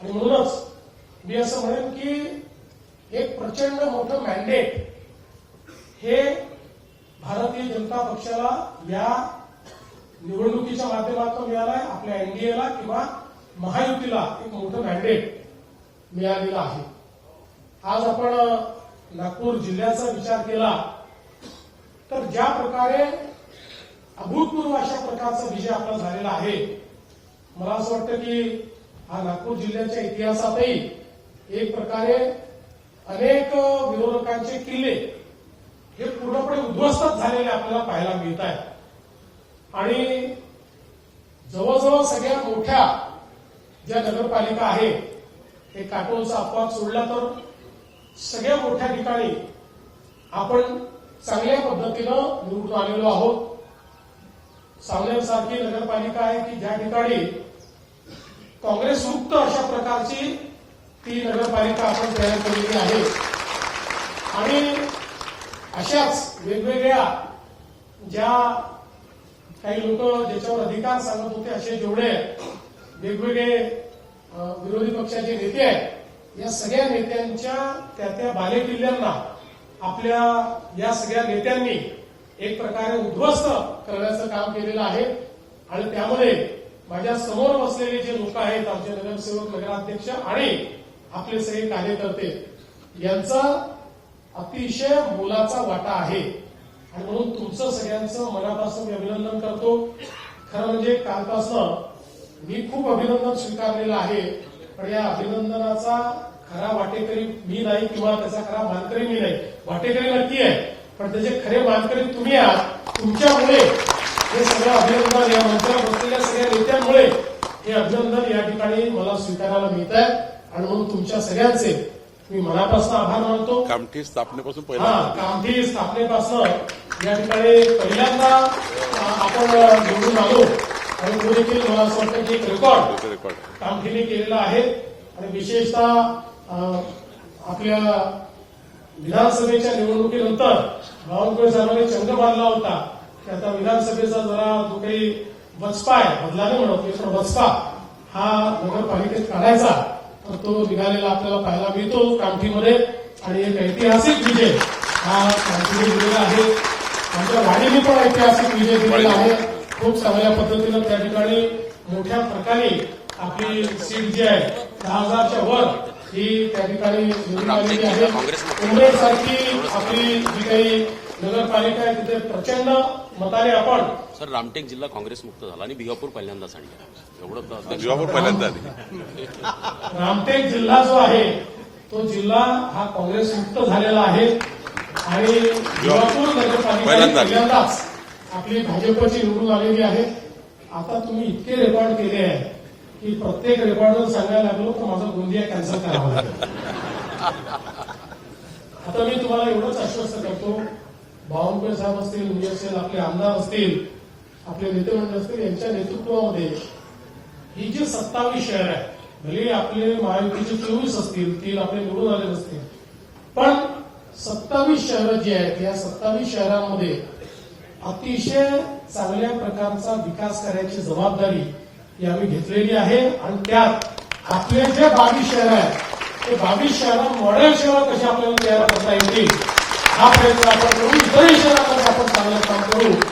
आणि म्हणूनच मी असं म्हणेन की एक प्रचंड मोठं मॅन्डेट हे भारतीय जनता पक्षाला या निवडणुकीच्या माध्यमातून मिळालाय. आपल्या एनडीएला किंवा महायुतीला एक मोठं मॅन्डेट मिळालेलं आहे. आज आपण नागपूर जिल्ह्याचा विचार केला तर ज्या प्रकारे अभूतपूर्व अशा प्रकारचा विजय आपला झालेला आहे, मला असं वाटतं की हा नागपूर जिल्ह्याच्या इतिहासातही एक प्रकारे अनेक विरोधकांचे किल्ले हे पूर्णपणे उद्ध्वस्त झालेले आपल्याला पाहायला मिळत आहेत. आणि जवळजवळ सगळ्या मोठ्या ज्या नगरपालिका आहेत, हे काटोलचा अपवाद सोडला तर सगळ्या मोठ्या ठिकाणी आपण चांगल्या पद्धतीनं निवडून आलेलो आहोत. सावनेरसारखी नगरपालिका आहे की ज्या ठिकाणी काँग्रेस मुक्त अशा प्रकारची ती नगरपालिका आपण तयार केलेली आहे. आणि अशाच वेगवेगळ्या ज्या काही लोक ज्याच्यावर अधिकार सांगत होते, असे जेवढे वेगवेगळे विरोधी पक्षाचे नेते आहेत, या सगळ्या नेत्यांच्या त्या बालेकिल्ल्यांना आपल्या या सगळ्या नेत्यांनी एक प्रकारे उद्ध्वस्त करण्याचं काम केलेलं आहे. आणि त्यामध्ये माझ्या समोर बसलेले जे लोक आहेत, आमचे नगरसेवक, नगराध्यक्ष आणि आपले सगळे कार्यकर्ते, यांचा अतिशय मोलाचा वाटा आहे. आणि म्हणून तुमचं सगळ्यांचं मनापासून मी अभिनंदन करतो. खरं म्हणजे कालपासून मी खूप अभिनंदन स्वीकारलेलं आहे, पण या अभिनंदनाचा खरा वाटेकरी मी नाही किंवा त्याचा खरा मानकरी मी नाही. वाटेकरी नक्की आहे, पण त्याचे खरे मानकरी तुम्ही आहात. तुमच्यामुळे हे सगळं अभिनंदन, या मंचावर बसलेल्या सगळ्या नेत्यांमुळे हे अभिनंदन या ठिकाणी मला स्वीकारायला मिळत आहे. आणि म्हणून तुमच्या सगळ्यांचे मी मनापासून आभार मानतो. कामठी स्थापनेपासून कामठी स्थापनेपासून या ठिकाणी पहिल्यांदा आपण निवडून आलो. आणि तो देखील मला असं वाटतं की एक रेकॉर्ड कामठीने केलेला आहे. आणि विशेषतः आपल्या विधानसभेच्या निवडणुकीनंतर बावनकुळे साहेबांनी चंग बांधला होता की आता विधानसभेचा जरा जो काही वचपा आहे, बदला नाही म्हणत पण वचपा हा नगरपालिकेत काढायचा, तर तो निघालेला आपल्याला पाहायला मिळतो कामठीमध्ये. आणि एक ऐतिहासिक विजय हा कामठीने दिलेला आहे. आमच्या वाडीने पण ऐतिहासिक विजय दिलेला आहे. खूप चांगल्या पद्धतीनं त्या ठिकाणी मोठ्या प्रकारे आपली सीट जी आहे 10,000च्या वर ही त्या ठिकाणी निवडून आलेली आहे. मुंबईसारखी आपली जी काही नगरपालिका आहे तिथे प्रचंड मताने आपण सर रामटेक जिल्हा काँग्रेस मुक्त झाला आणि भिवापूर पहिल्यांदाच आणला. एवढं भिवापूर पहिल्यांदा रामटेक जिल्हा जो आहे तो जिल्हा हा काँग्रेस मुक्त झालेला आहे. आणि भिवापूर नगरपालिका पहिल्यांदाच आपली भाजपची निवडून आलेली आहे. आता तुम्ही इतके रेकॉर्ड केले आहे की प्रत्येक रेकॉर्ड जर सांगायला लागलो तर माझा गोंदिया कॅन्सल करावा लागेल. आता मी तुम्हाला एवढंच आश्वस्त करतो, बावनकुळे साहेब असतील, मी असेल, आपले आमदार असतील, आपले नेते मंडळ असतील, यांच्या नेतृत्वामध्ये ही जी 27 शहर आहे, भले आपले महायुतीचे 24 असतील, 3 आपले निवडून आले असतील, पण 27 शहरं जी आहेत, या 27 शहरांमध्ये अतिशय चांगल्या प्रकारचा विकास करायची जबाबदारी ही आम्ही घेतलेली आहे. आणि त्यात आपले जे 22 शहर आहेत, ते 22 शहरात मॉडेल शहर कसे आपल्याला तयार करता येतील हा प्रयत्न आपण करू. इतरही शहरात आपण चांगलं काम करू.